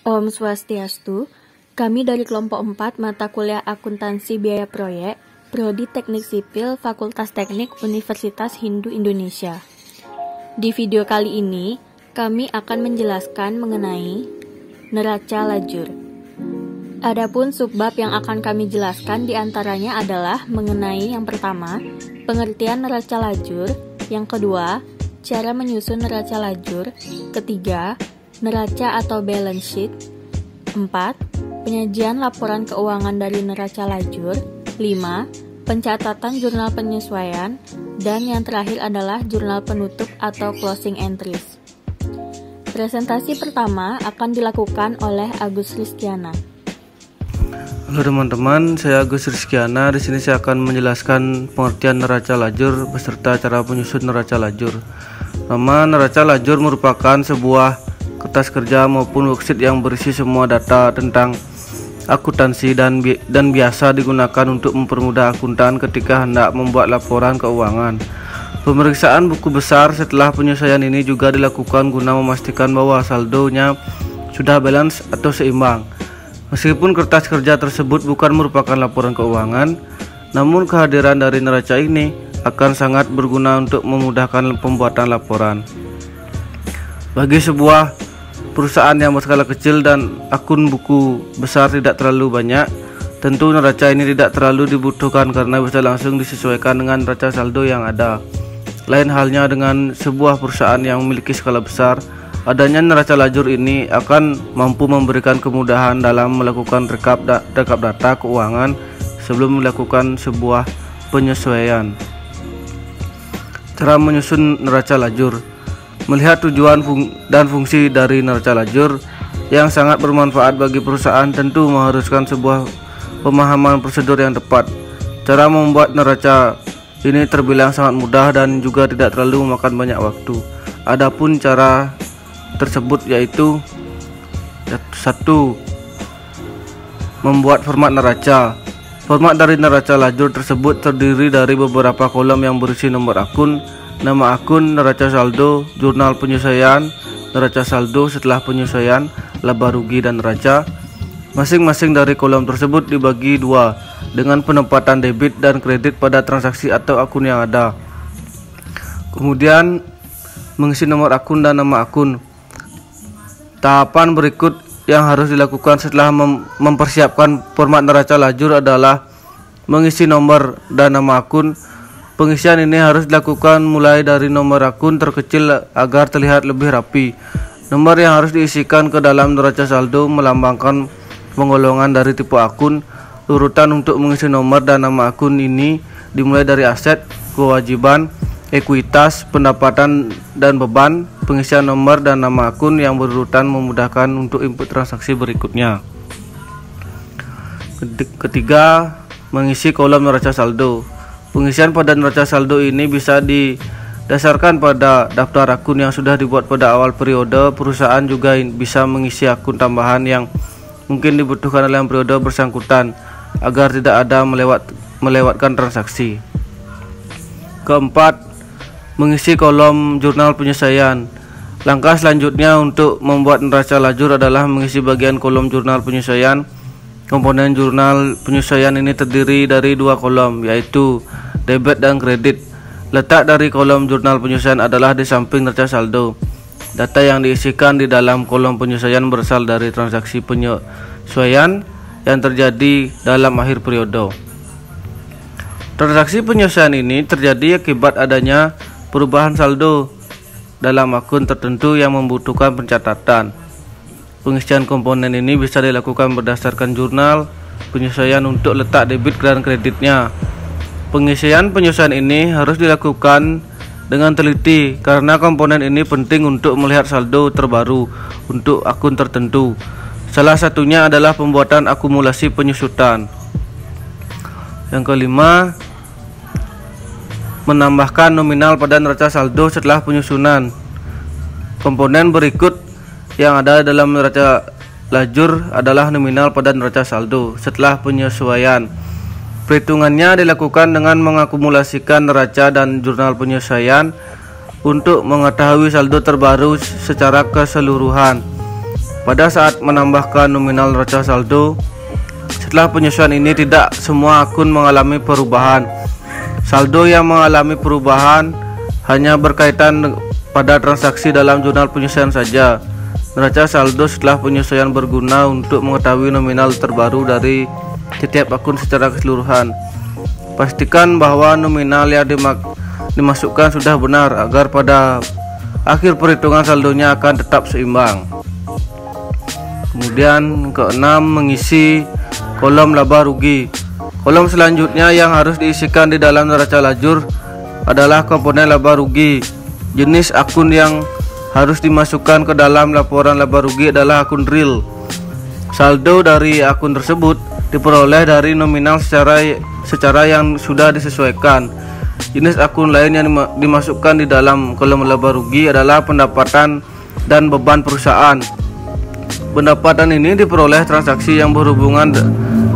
Om Swastiastu, kami dari kelompok 4 mata kuliah akuntansi biaya proyek, Prodi Teknik Sipil, Fakultas Teknik Universitas Hindu Indonesia. Di video kali ini, kami akan menjelaskan mengenai neraca lajur. Adapun subbab yang akan kami jelaskan diantaranya adalah mengenai yang pertama, pengertian neraca lajur, yang kedua, cara menyusun neraca lajur, ketiga, neraca atau balance sheet, 4. Penyajian laporan keuangan dari neraca lajur, 5. Pencatatan jurnal penyesuaian, dan yang terakhir adalah jurnal penutup atau closing entries. Presentasi pertama akan dilakukan oleh Agus Rizkiana. Halo teman-teman, saya Agus Rizkiana. Di sini saya akan menjelaskan pengertian neraca lajur beserta cara menyusun neraca lajur. Nama neraca lajur merupakan sebuah kertas kerja maupun worksheet yang berisi semua data tentang akuntansi dan biasa digunakan untuk mempermudah akuntan ketika hendak membuat laporan keuangan. Pemeriksaan buku besar setelah penyelesaian ini juga dilakukan guna memastikan bahwa saldonya sudah balance atau seimbang. Meskipun kertas kerja tersebut bukan merupakan laporan keuangan, namun kehadiran dari neraca ini akan sangat berguna untuk memudahkan pembuatan laporan. Bagi sebuah perusahaan yang berskala kecil dan akun buku besar tidak terlalu banyak, tentu neraca ini tidak terlalu dibutuhkan karena bisa langsung disesuaikan dengan neraca saldo yang ada. Lain halnya dengan sebuah perusahaan yang memiliki skala besar, adanya neraca lajur ini akan mampu memberikan kemudahan dalam melakukan rekap data keuangan sebelum melakukan sebuah penyesuaian. Cara menyusun neraca lajur. Melihat tujuan dan fungsi dari neraca lajur yang sangat bermanfaat bagi perusahaan tentu mengharuskan sebuah pemahaman prosedur yang tepat. Cara membuat neraca ini terbilang sangat mudah dan juga tidak terlalu memakan banyak waktu. Adapun cara tersebut yaitu 1. Membuat format neraca. Format dari neraca lajur tersebut terdiri dari beberapa kolom yang berisi nomor akun, nama akun, neraca saldo, jurnal penyesuaian, neraca saldo setelah penyesuaian, laba rugi dan neraca. Masing-masing dari kolom tersebut dibagi dua dengan penempatan debit dan kredit pada transaksi atau akun yang ada. Kemudian mengisi nomor akun dan nama akun. Tahapan berikut yang harus dilakukan setelah mempersiapkan format neraca lajur adalah mengisi nomor dan nama akun. Pengisian ini harus dilakukan mulai dari nomor akun terkecil agar terlihat lebih rapi. Nomor yang harus diisikan ke dalam neraca saldo melambangkan penggolongan dari tipe akun. Urutan untuk mengisi nomor dan nama akun ini dimulai dari aset, kewajiban, ekuitas, pendapatan dan beban. Pengisian nomor dan nama akun yang berurutan memudahkan untuk input transaksi berikutnya. Ketiga, mengisi kolom neraca saldo. Pengisian pada neraca saldo ini bisa didasarkan pada daftar akun yang sudah dibuat pada awal periode. Perusahaan juga bisa mengisi akun tambahan yang mungkin dibutuhkan dalam periode bersangkutan agar tidak ada melewatkan transaksi. Keempat, mengisi kolom jurnal penyesuaian. Langkah selanjutnya untuk membuat neraca lajur adalah mengisi bagian kolom jurnal penyesuaian. Komponen jurnal penyesuaian ini terdiri dari dua kolom, yaitu debit dan kredit. Letak dari kolom jurnal penyesuaian adalah di samping neraca saldo. Data yang diisikan di dalam kolom penyesuaian berasal dari transaksi penyesuaian yang terjadi dalam akhir periode. Transaksi penyesuaian ini terjadi akibat adanya perubahan saldo dalam akun tertentu yang membutuhkan pencatatan. Pengisian komponen ini bisa dilakukan berdasarkan jurnal penyesuaian untuk letak debit dan kreditnya. Pengisian penyesuaian ini harus dilakukan dengan teliti karena komponen ini penting untuk melihat saldo terbaru untuk akun tertentu. Salah satunya adalah pembuatan akumulasi penyusutan. Yang kelima, menambahkan nominal pada neraca saldo setelah penyusunan. Komponen berikut yang ada dalam neraca lajur adalah nominal pada neraca saldo setelah penyesuaian. Perhitungannya dilakukan dengan mengakumulasikan neraca dan jurnal penyesuaian untuk mengetahui saldo terbaru secara keseluruhan. Pada saat menambahkan nominal neraca saldo, setelah penyesuaian ini tidak semua akun mengalami perubahan. Saldo yang mengalami perubahan hanya berkaitan pada transaksi dalam jurnal penyesuaian saja. Neraca saldo setelah penyesuaian berguna untuk mengetahui nominal terbaru dari setiap akun secara keseluruhan. Pastikan bahwa nominal yang dimasukkan sudah benar agar pada akhir perhitungan saldonya akan tetap seimbang. Kemudian keenam, mengisi kolom laba rugi. Kolom selanjutnya yang harus diisikan di dalam neraca lajur adalah komponen laba rugi. Jenis akun yang harus dimasukkan ke dalam laporan laba rugi adalah akun real. Saldo dari akun tersebut diperoleh dari nominal secara yang sudah disesuaikan. Jenis akun lain yang dimasukkan di dalam kolom laba rugi adalah pendapatan dan beban perusahaan. Pendapatan ini diperoleh transaksi yang berhubungan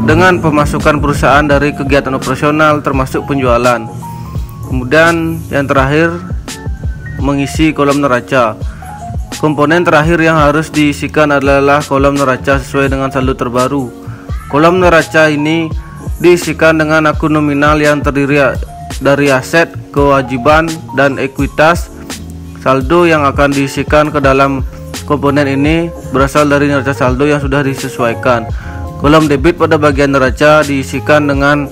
dengan pemasukan perusahaan dari kegiatan operasional termasuk penjualan. Kemudian yang terakhir, mengisi kolom neraca. Komponen terakhir yang harus diisikan adalah kolom neraca sesuai dengan saldo terbaru. Kolom neraca ini diisikan dengan akun nominal yang terdiri dari aset, kewajiban, dan ekuitas. Saldo yang akan diisikan ke dalam komponen ini berasal dari neraca saldo yang sudah disesuaikan. Kolom debit pada bagian neraca diisikan dengan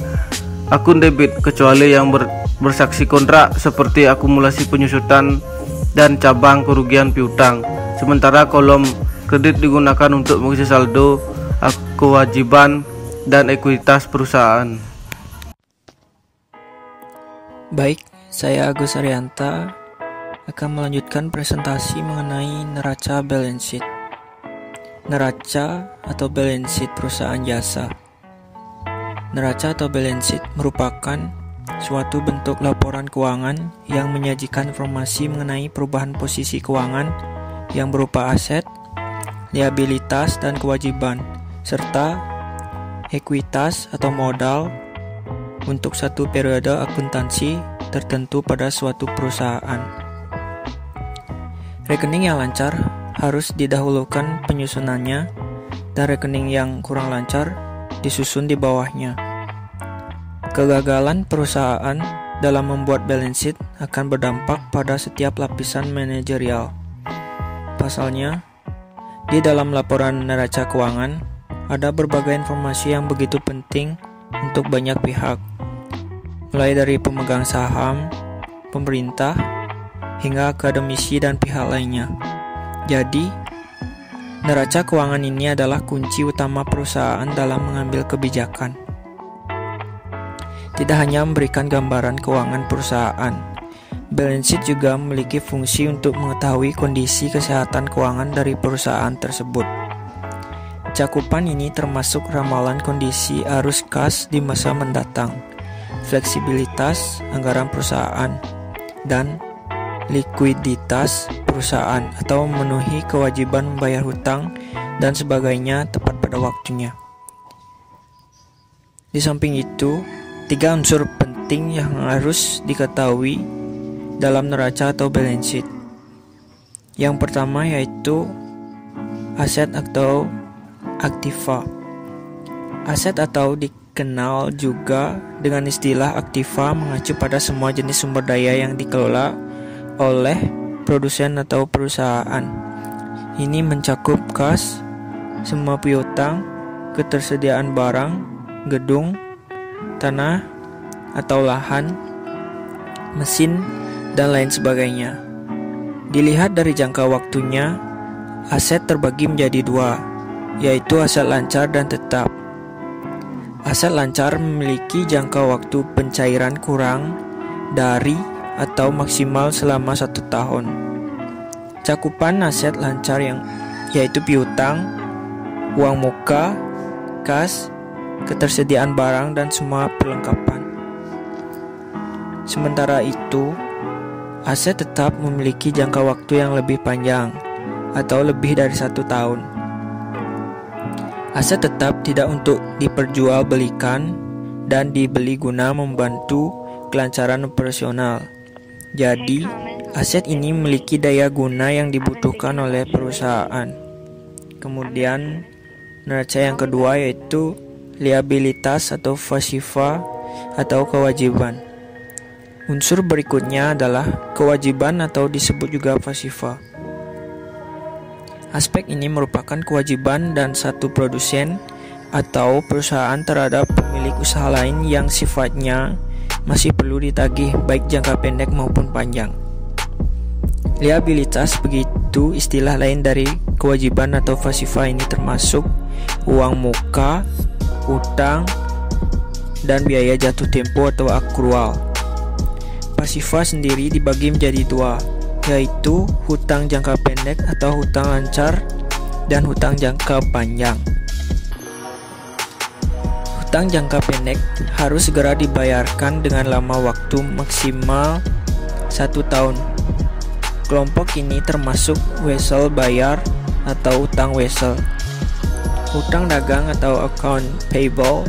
akun debit kecuali yang bersaksi kontrak seperti akumulasi penyusutan dan cabang kerugian piutang. Sementara kolom kredit digunakan untuk mengisi saldo, kewajiban, dan ekuitas perusahaan. Baik, saya Agus Arianta akan melanjutkan presentasi mengenai neraca balance sheet. Neraca atau balance sheet perusahaan jasa. Neraca atau balance sheet merupakan suatu bentuk laporan keuangan yang menyajikan informasi mengenai perubahan posisi keuangan yang berupa aset, liabilitas, dan kewajiban, serta ekuitas atau modal untuk satu periode akuntansi tertentu pada suatu perusahaan. Rekening yang lancar harus didahulukan penyusunannya, dan rekening yang kurang lancar disusun di bawahnya. Kegagalan perusahaan dalam membuat balance sheet akan berdampak pada setiap lapisan manajerial. Pasalnya, di dalam laporan neraca keuangan ada berbagai informasi yang begitu penting untuk banyak pihak, mulai dari pemegang saham, pemerintah, hingga akademisi dan pihak lainnya. Jadi, neraca keuangan ini adalah kunci utama perusahaan dalam mengambil kebijakan. Tidak hanya memberikan gambaran keuangan perusahaan, balance sheet juga memiliki fungsi untuk mengetahui kondisi kesehatan keuangan dari perusahaan tersebut. Cakupan ini termasuk ramalan kondisi arus kas di masa mendatang, fleksibilitas anggaran perusahaan, dan likuiditas perusahaan atau memenuhi kewajiban membayar hutang dan sebagainya tepat pada waktunya. Di samping itu, 3 unsur penting yang harus diketahui dalam neraca atau balance sheet. Yang pertama yaitu aset atau aktiva. Aset atau dikenal juga dengan istilah aktiva mengacu pada semua jenis sumber daya yang dikelola oleh produsen atau perusahaan. Ini mencakup kas, semua piutang, ketersediaan barang, gedung, tanah atau lahan, mesin, dan lain sebagainya. Dilihat dari jangka waktunya, aset terbagi menjadi 2, yaitu aset lancar dan tetap. Aset lancar memiliki jangka waktu pencairan kurang dari atau maksimal selama 1 tahun. Cakupan aset lancar yaitu piutang, uang muka, kas, ketersediaan barang, dan semua perlengkapan. Sementara itu, aset tetap memiliki jangka waktu yang lebih panjang atau lebih dari 1 tahun. Aset tetap tidak untuk diperjualbelikan dan dibeli guna membantu kelancaran operasional. Jadi, aset ini memiliki daya guna yang dibutuhkan oleh perusahaan. Kemudian neraca yang kedua yaitu liabilitas atau pasifa atau kewajiban. Unsur berikutnya adalah kewajiban atau disebut juga pasifa. Aspek ini merupakan kewajiban dan satu produsen atau perusahaan terhadap pemilik usaha lain yang sifatnya masih perlu ditagih baik jangka pendek maupun panjang. Liabilitas begitu istilah lain dari kewajiban atau pasifa ini termasuk uang muka, utang, dan biaya jatuh tempo atau akrual. Pasifa sendiri dibagi menjadi dua, yaitu hutang jangka pendek atau hutang lancar dan hutang jangka panjang. Hutang jangka pendek harus segera dibayarkan dengan lama waktu maksimal 1 tahun. Kelompok ini termasuk wesel bayar atau utang wesel, hutang dagang atau account payable,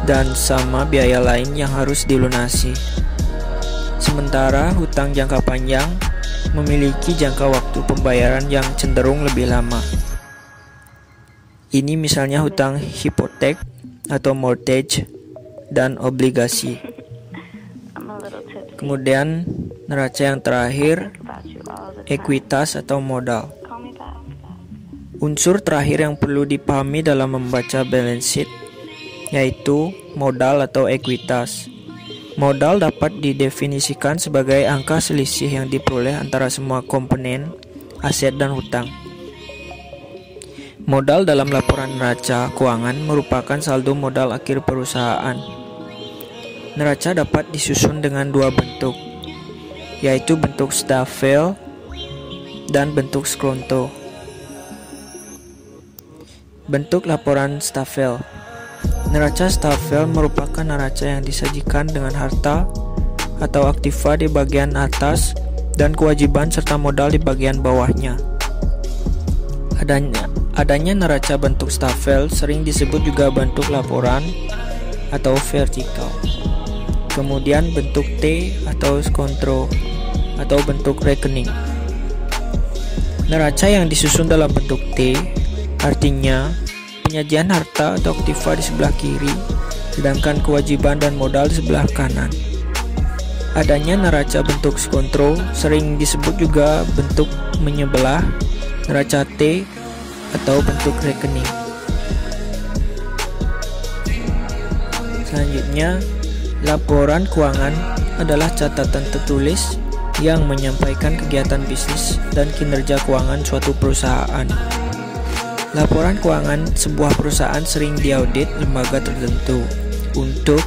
dan sama biaya lain yang harus dilunasi. Sementara hutang jangka panjang memiliki jangka waktu pembayaran yang cenderung lebih lama. Ini misalnya hutang hipotek atau mortgage dan obligasi. Kemudian neraca yang terakhir, ekuitas atau modal. Unsur terakhir yang perlu dipahami dalam membaca balance sheet yaitu modal atau ekuitas. Modal dapat didefinisikan sebagai angka selisih yang diperoleh antara semua komponen aset dan hutang. Modal dalam laporan neraca keuangan merupakan saldo modal akhir perusahaan. Neraca dapat disusun dengan dua bentuk, yaitu bentuk Staffel dan bentuk Skonto. Bentuk laporan Staffel. Neraca Staffel merupakan neraca yang disajikan dengan harta atau aktiva di bagian atas dan kewajiban serta modal di bagian bawahnya. Adanya neraca bentuk Staffel sering disebut juga bentuk laporan atau vertikal. Kemudian bentuk T atau Skonto atau bentuk rekening. Neraca yang disusun dalam bentuk T artinya penyajian harta atau aktiva di sebelah kiri, sedangkan kewajiban dan modal di sebelah kanan. Adanya neraca bentuk Skonto sering disebut juga bentuk menyebelah, neraca T atau bentuk rekening. Selanjutnya, laporan keuangan adalah catatan tertulis yang menyampaikan kegiatan bisnis dan kinerja keuangan suatu perusahaan. Laporan keuangan sebuah perusahaan sering diaudit lembaga tertentu untuk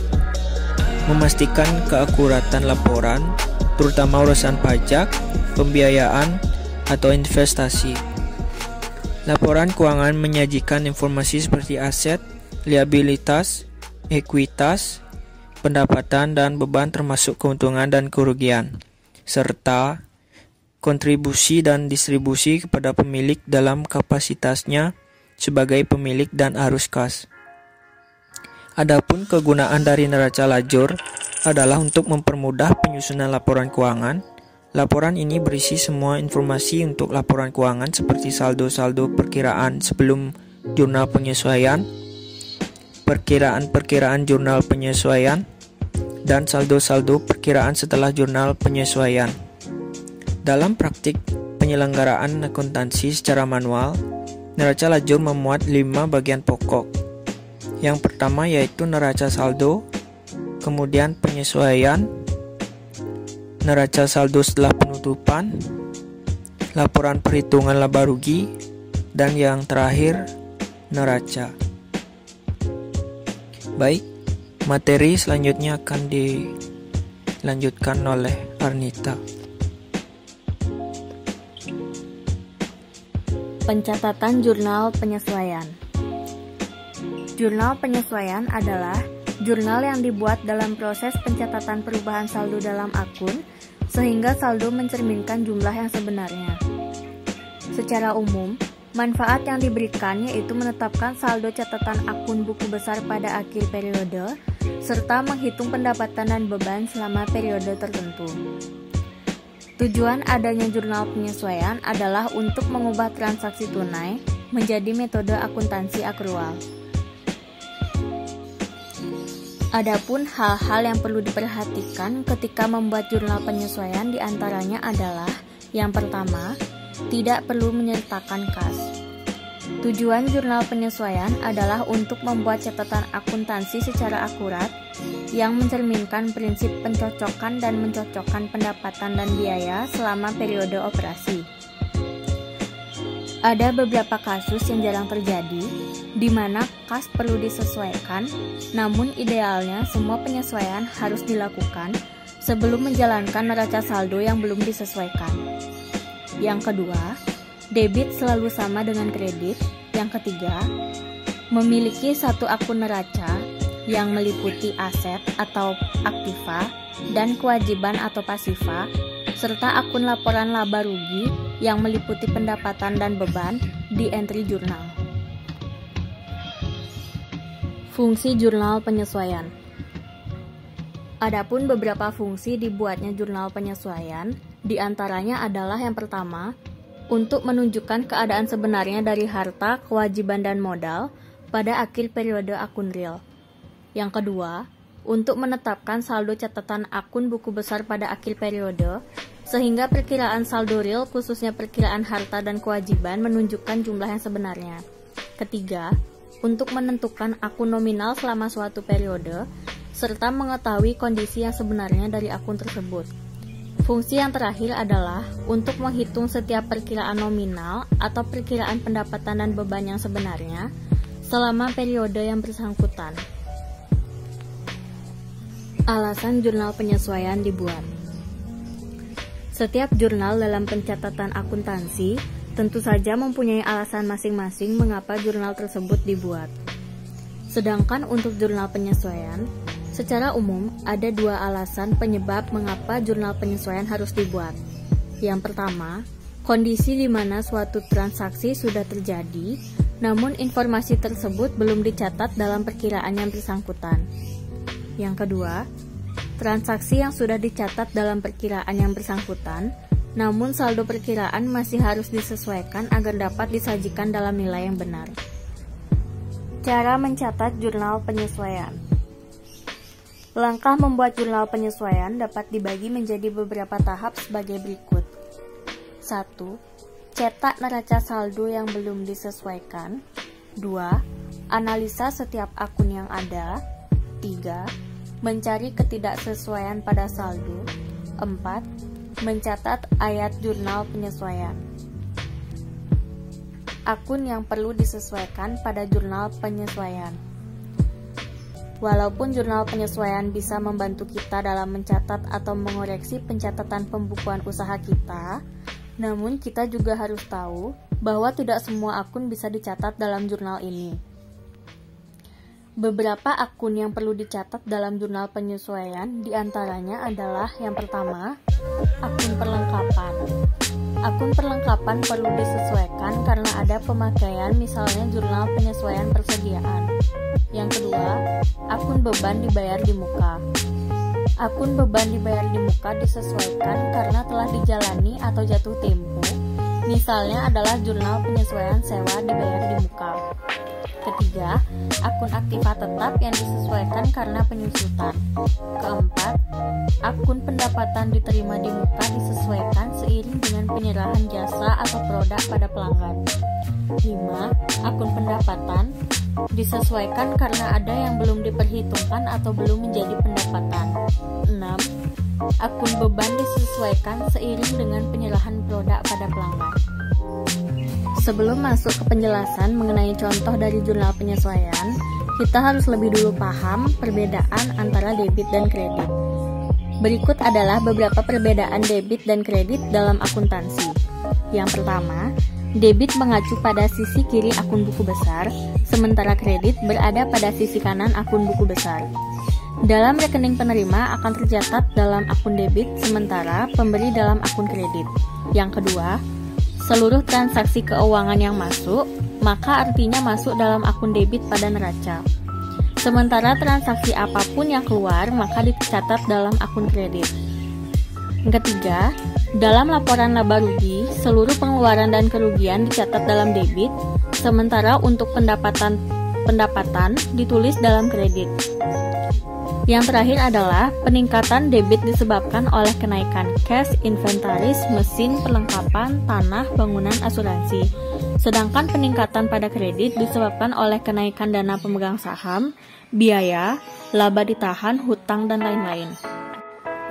memastikan keakuratan laporan, terutama urusan pajak, pembiayaan, atau investasi. Laporan keuangan menyajikan informasi seperti aset, liabilitas, ekuitas, pendapatan dan beban termasuk keuntungan dan kerugian, serta kontribusi dan distribusi kepada pemilik dalam kapasitasnya sebagai pemilik dan arus kas. Adapun kegunaan dari neraca lajur adalah untuk mempermudah penyusunan laporan keuangan. Laporan ini berisi semua informasi untuk laporan keuangan seperti saldo-saldo perkiraan sebelum jurnal penyesuaian, perkiraan jurnal penyesuaian, dan saldo-saldo perkiraan setelah jurnal penyesuaian. Dalam praktik penyelenggaraan akuntansi secara manual, neraca lajur memuat 5 bagian pokok. Yang pertama yaitu neraca saldo, kemudian penyesuaian, neraca saldo setelah penutupan, laporan perhitungan laba rugi, dan yang terakhir neraca. Baik, materi selanjutnya akan dilanjutkan oleh Arnita. Pencatatan jurnal penyesuaian. Jurnal penyesuaian adalah jurnal yang dibuat dalam proses pencatatan perubahan saldo dalam akun sehingga saldo mencerminkan jumlah yang sebenarnya. Secara umum, manfaat yang diberikan yaitu menetapkan saldo catatan akun buku besar pada akhir periode serta menghitung pendapatan dan beban selama periode tertentu. Tujuan adanya jurnal penyesuaian adalah untuk mengubah transaksi tunai menjadi metode akuntansi akrual. Adapun hal-hal yang perlu diperhatikan ketika membuat jurnal penyesuaian diantaranya adalah: yang pertama, tidak perlu menyertakan kas. Tujuan jurnal penyesuaian adalah untuk membuat catatan akuntansi secara akurat yang mencerminkan prinsip pencocokan dan mencocokkan pendapatan dan biaya selama periode operasi. Ada beberapa kasus yang jarang terjadi, di mana kas perlu disesuaikan, namun idealnya semua penyesuaian harus dilakukan sebelum menjalankan neraca saldo yang belum disesuaikan. Yang kedua, debit selalu sama dengan kredit. Yang ketiga, memiliki satu akun neraca yang meliputi aset atau aktiva dan kewajiban atau pasifa, serta akun laporan laba rugi yang meliputi pendapatan dan beban di entry jurnal. Fungsi jurnal penyesuaian. Adapun beberapa fungsi dibuatnya jurnal penyesuaian, diantaranya adalah: yang pertama, untuk menunjukkan keadaan sebenarnya dari harta, kewajiban, dan modal pada akhir periode akun real. Yang kedua, untuk menetapkan saldo catatan akun buku besar pada akhir periode, sehingga perkiraan saldo real khususnya perkiraan harta dan kewajiban menunjukkan jumlah yang sebenarnya. Ketiga, untuk menentukan akun nominal selama suatu periode, serta mengetahui kondisi yang sebenarnya dari akun tersebut. Fungsi yang terakhir adalah untuk menghitung setiap perkiraan nominal atau perkiraan pendapatan dan beban yang sebenarnya selama periode yang bersangkutan. Alasan jurnal penyesuaian dibuat. Setiap jurnal dalam pencatatan akuntansi tentu saja mempunyai alasan masing-masing mengapa jurnal tersebut dibuat. Sedangkan untuk jurnal penyesuaian, secara umum ada dua alasan penyebab mengapa jurnal penyesuaian harus dibuat. Yang pertama, kondisi di mana suatu transaksi sudah terjadi, namun informasi tersebut belum dicatat dalam perkiraan yang bersangkutan. Yang kedua, transaksi yang sudah dicatat dalam perkiraan yang bersangkutan, namun saldo perkiraan masih harus disesuaikan agar dapat disajikan dalam nilai yang benar. Cara mencatat jurnal penyesuaian. Langkah membuat jurnal penyesuaian dapat dibagi menjadi beberapa tahap sebagai berikut. 1. Cetak neraca saldo yang belum disesuaikan. 2. Analisa setiap akun yang ada. 3. Mencari ketidaksesuaian pada saldo. 4. Mencatat ayat jurnal penyesuaian. Akun yang perlu disesuaikan pada jurnal penyesuaian. Walaupun jurnal penyesuaian bisa membantu kita dalam mencatat atau mengoreksi pencatatan pembukuan usaha kita, namun kita juga harus tahu bahwa tidak semua akun bisa dicatat dalam jurnal ini. Beberapa akun yang perlu dicatat dalam jurnal penyesuaian diantaranya adalah: yang pertama, akun perlengkapan. Akun perlengkapan perlu disesuaikan karena ada pemakaian, misalnya jurnal penyesuaian persediaan. Yang kedua, akun beban dibayar di muka. Akun beban dibayar di muka disesuaikan karena telah dijalani atau jatuh tempo, misalnya adalah jurnal penyesuaian sewa dibayar di muka. Ketiga, akun aktiva tetap yang disesuaikan karena penyusutan. Keempat, akun pendapatan diterima di muka disesuaikan seiring dengan penyerahan jasa atau produk pada pelanggan. 5. Akun pendapatan disesuaikan karena ada yang belum diperhitungkan atau belum menjadi pendapatan. 6. Akun beban disesuaikan seiring dengan penyerahan produk pada pelanggan. Sebelum masuk ke penjelasan mengenai contoh dari jurnal penyesuaian, kita harus lebih dulu paham perbedaan antara debit dan kredit. Berikut adalah beberapa perbedaan debit dan kredit dalam akuntansi. Yang pertama, debit mengacu pada sisi kiri akun buku besar, sementara kredit berada pada sisi kanan akun buku besar. Dalam rekening penerima akan tercatat dalam akun debit, sementara pemberi dalam akun kredit. Yang kedua, seluruh transaksi keuangan yang masuk, maka artinya masuk dalam akun debit pada neraca. Sementara transaksi apapun yang keluar, maka dicatat dalam akun kredit. Yang ketiga, dalam laporan laba rugi, seluruh pengeluaran dan kerugian dicatat dalam debit, Sementara untuk pendapatan ditulis dalam kredit. Yang terakhir adalah peningkatan debit disebabkan oleh kenaikan cash, inventaris, mesin, perlengkapan, tanah, bangunan, asuransi. Sedangkan peningkatan pada kredit disebabkan oleh kenaikan dana pemegang saham, biaya, laba ditahan, hutang, dan lain-lain.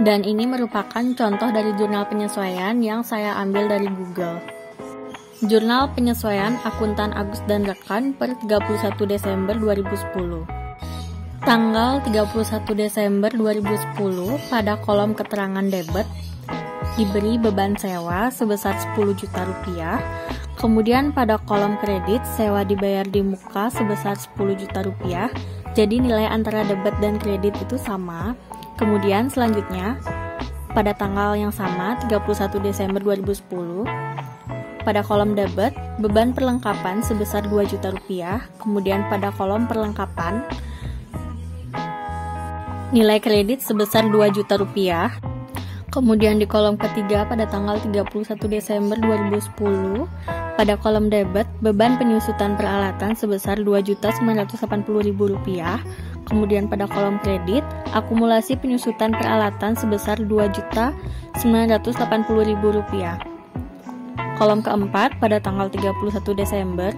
Dan ini merupakan contoh dari jurnal penyesuaian yang saya ambil dari Google. Jurnal penyesuaian akuntan Agus dan rekan per 31 Desember 2010. Tanggal 31 Desember 2010 pada kolom keterangan debit diberi beban sewa sebesar 10 juta rupiah. Kemudian pada kolom kredit sewa dibayar di muka sebesar 10 juta rupiah. Jadi nilai antara debit dan kredit itu sama. Kemudian selanjutnya pada tanggal yang sama 31 Desember 2010 pada kolom debit beban perlengkapan sebesar 2 juta rupiah. Kemudian pada kolom perlengkapan nilai kredit sebesar 2 juta rupiah. Kemudian di kolom ketiga pada tanggal 31 Desember 2010 pada kolom debit beban penyusutan peralatan sebesar Rp2.980.000. Kemudian pada kolom kredit akumulasi penyusutan peralatan sebesar Rp2.980.000. Kolom keempat pada tanggal 31 Desember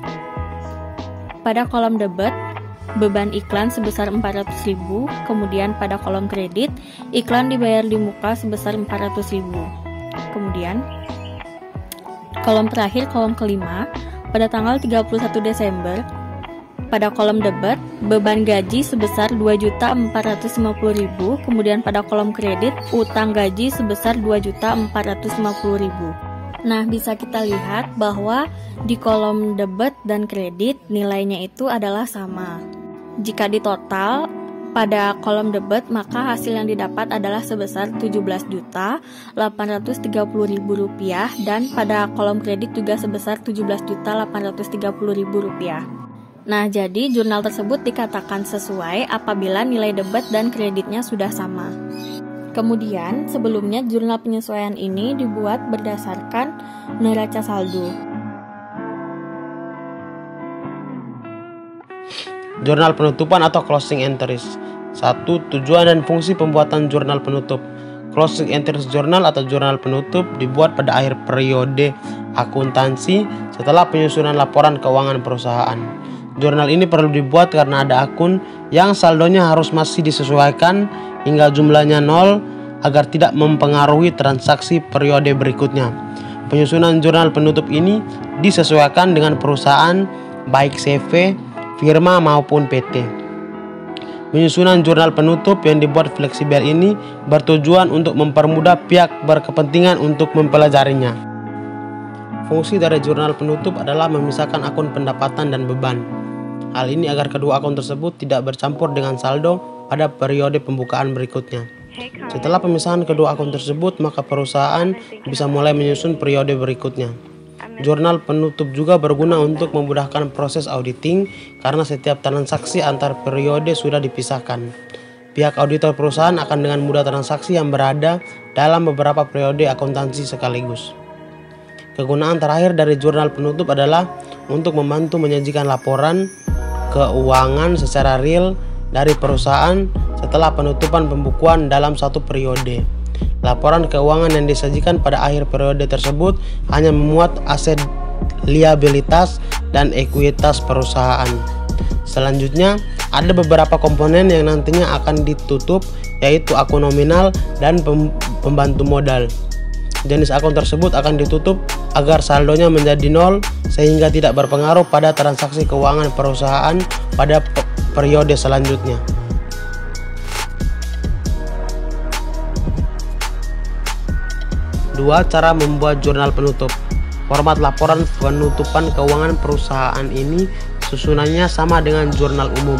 pada kolom debit beban iklan sebesar 400.000, kemudian pada kolom kredit, iklan dibayar di muka sebesar 400.000. Kemudian, kolom terakhir, kolom kelima, pada tanggal 31 Desember, pada kolom debit, beban gaji sebesar 2.450.000, kemudian pada kolom kredit, utang gaji sebesar 2.450.000. Nah, bisa kita lihat bahwa di kolom debit dan kredit nilainya itu adalah sama. Jika ditotal pada kolom debit, maka hasil yang didapat adalah sebesar Rp17.830.000 dan pada kolom kredit juga sebesar Rp17.830.000. Nah, jadi jurnal tersebut dikatakan sesuai apabila nilai debit dan kreditnya sudah sama. Kemudian, sebelumnya jurnal penyesuaian ini dibuat berdasarkan neraca saldo. Jurnal penutupan atau closing entries. 1. Tujuan dan fungsi pembuatan jurnal penutup. Closing entries journal atau jurnal penutup dibuat pada akhir periode akuntansi setelah penyusunan laporan keuangan perusahaan. Jurnal ini perlu dibuat karena ada akun yang saldonya harus masih disesuaikan hingga jumlahnya 0 agar tidak mempengaruhi transaksi periode berikutnya. Penyusunan jurnal penutup ini disesuaikan dengan perusahaan baik CV, firma maupun PT. Penyusunan jurnal penutup yang dibuat fleksibel ini bertujuan untuk mempermudah pihak berkepentingan untuk mempelajarinya. Fungsi dari jurnal penutup adalah memisahkan akun pendapatan dan beban. Hal ini agar kedua akun tersebut tidak bercampur dengan saldo pada periode pembukaan berikutnya. Setelah pemisahan kedua akun tersebut, maka perusahaan bisa mulai menyusun periode berikutnya. Jurnal penutup juga berguna untuk memudahkan proses auditing karena setiap transaksi antar periode sudah dipisahkan. Pihak auditor perusahaan akan dengan mudah transaksi yang berada dalam beberapa periode akuntansi sekaligus. Kegunaan terakhir dari jurnal penutup adalah untuk membantu menyajikan laporan keuangan secara real dari perusahaan setelah penutupan pembukuan dalam satu periode. Laporan keuangan yang disajikan pada akhir periode tersebut hanya memuat aset, liabilitas, dan ekuitas perusahaan. Selanjutnya, ada beberapa komponen yang nantinya akan ditutup, yaitu akun nominal dan pembantu modal. Jenis akun tersebut akan ditutup agar saldonya menjadi 0 sehingga tidak berpengaruh pada transaksi keuangan perusahaan pada periode selanjutnya. 2. Cara membuat jurnal penutup. Format laporan penutupan keuangan perusahaan ini susunannya sama dengan jurnal umum.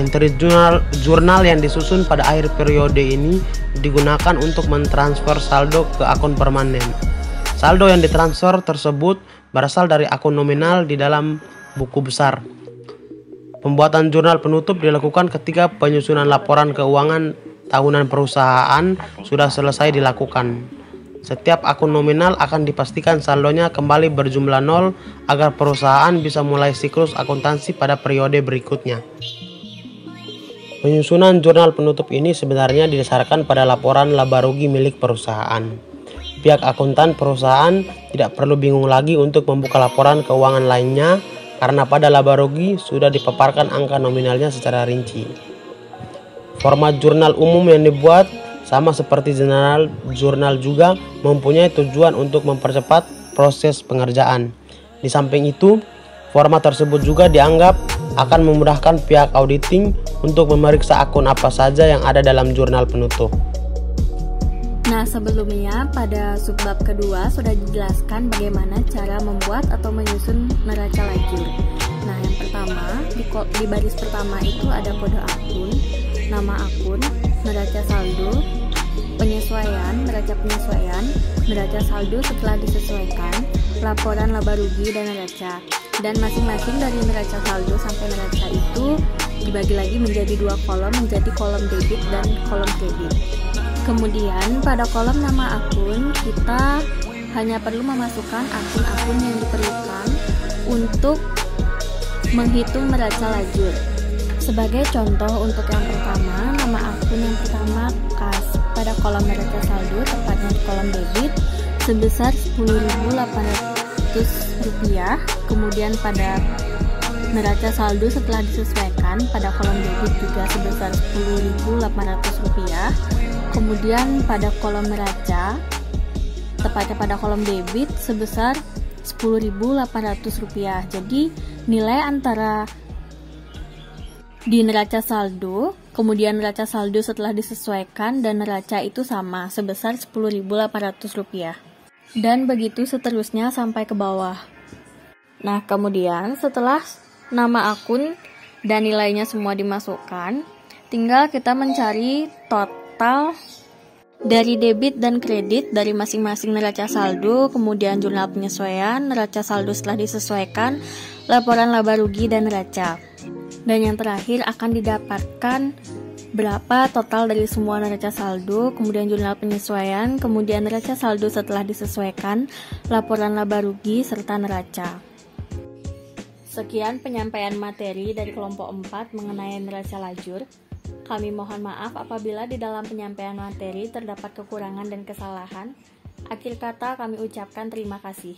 Entry jurnal yang disusun pada akhir periode ini digunakan untuk mentransfer saldo ke akun permanen. Saldo yang ditransfer tersebut berasal dari akun nominal di dalam buku besar. Pembuatan jurnal penutup dilakukan ketika penyusunan laporan keuangan tahunan perusahaan sudah selesai dilakukan. Setiap akun nominal akan dipastikan saldonya kembali berjumlah 0 agar perusahaan bisa mulai siklus akuntansi pada periode berikutnya. Penyusunan jurnal penutup ini sebenarnya didasarkan pada laporan laba rugi milik perusahaan. Pihak akuntan perusahaan tidak perlu bingung lagi untuk membuka laporan keuangan lainnya karena pada laba rugi sudah dipaparkan angka nominalnya secara rinci. Format jurnal umum yang dibuat sama seperti jurnal juga mempunyai tujuan untuk mempercepat proses pengerjaan. Di samping itu, format tersebut juga dianggap akan memudahkan pihak auditing untuk memeriksa akun apa saja yang ada dalam jurnal penutup. Nah, sebelumnya pada subbab kedua sudah dijelaskan bagaimana cara membuat atau menyusun neraca lajur. Nah, yang pertama, di baris pertama itu ada kode akun, nama akun, neraca saldo, penyesuaian, neraca saldo setelah disesuaikan, laporan laba rugi dan neraca. Dan masing-masing dari neraca saldo sampai neraca itu dibagi lagi menjadi 2 kolom, menjadi kolom debit dan kolom kredit. Kemudian pada kolom nama akun kita hanya perlu memasukkan akun-akun yang diperlukan untuk menghitung neraca lajur. Sebagai contoh untuk yang pertama, nama akun yang pertama kas pada kolom neraca saldo, tepatnya di kolom debit sebesar Rp10.800. Kemudian pada neraca saldo setelah disesuaikan pada kolom debit juga sebesar Rp10.800. Kemudian pada kolom neraca, tepatnya pada kolom debit sebesar Rp10.800. Jadi nilai antara di neraca saldo, kemudian neraca saldo setelah disesuaikan dan neraca itu sama, sebesar Rp10.800. Dan begitu seterusnya sampai ke bawah. Nah, kemudian setelah nama akun dan nilainya semua dimasukkan, tinggal kita mencari total dari debit dan kredit dari masing-masing neraca saldo, kemudian jurnal penyesuaian, neraca saldo setelah disesuaikan, laporan laba rugi dan neraca. Dan yang terakhir akan didapatkan berapa total dari semua neraca saldo, kemudian jurnal penyesuaian, kemudian neraca saldo setelah disesuaikan, laporan laba rugi, serta neraca. Sekian penyampaian materi dari kelompok 4 mengenai neraca lajur. Kami mohon maaf apabila di dalam penyampaian materi terdapat kekurangan dan kesalahan. Akhir kata kami ucapkan terima kasih.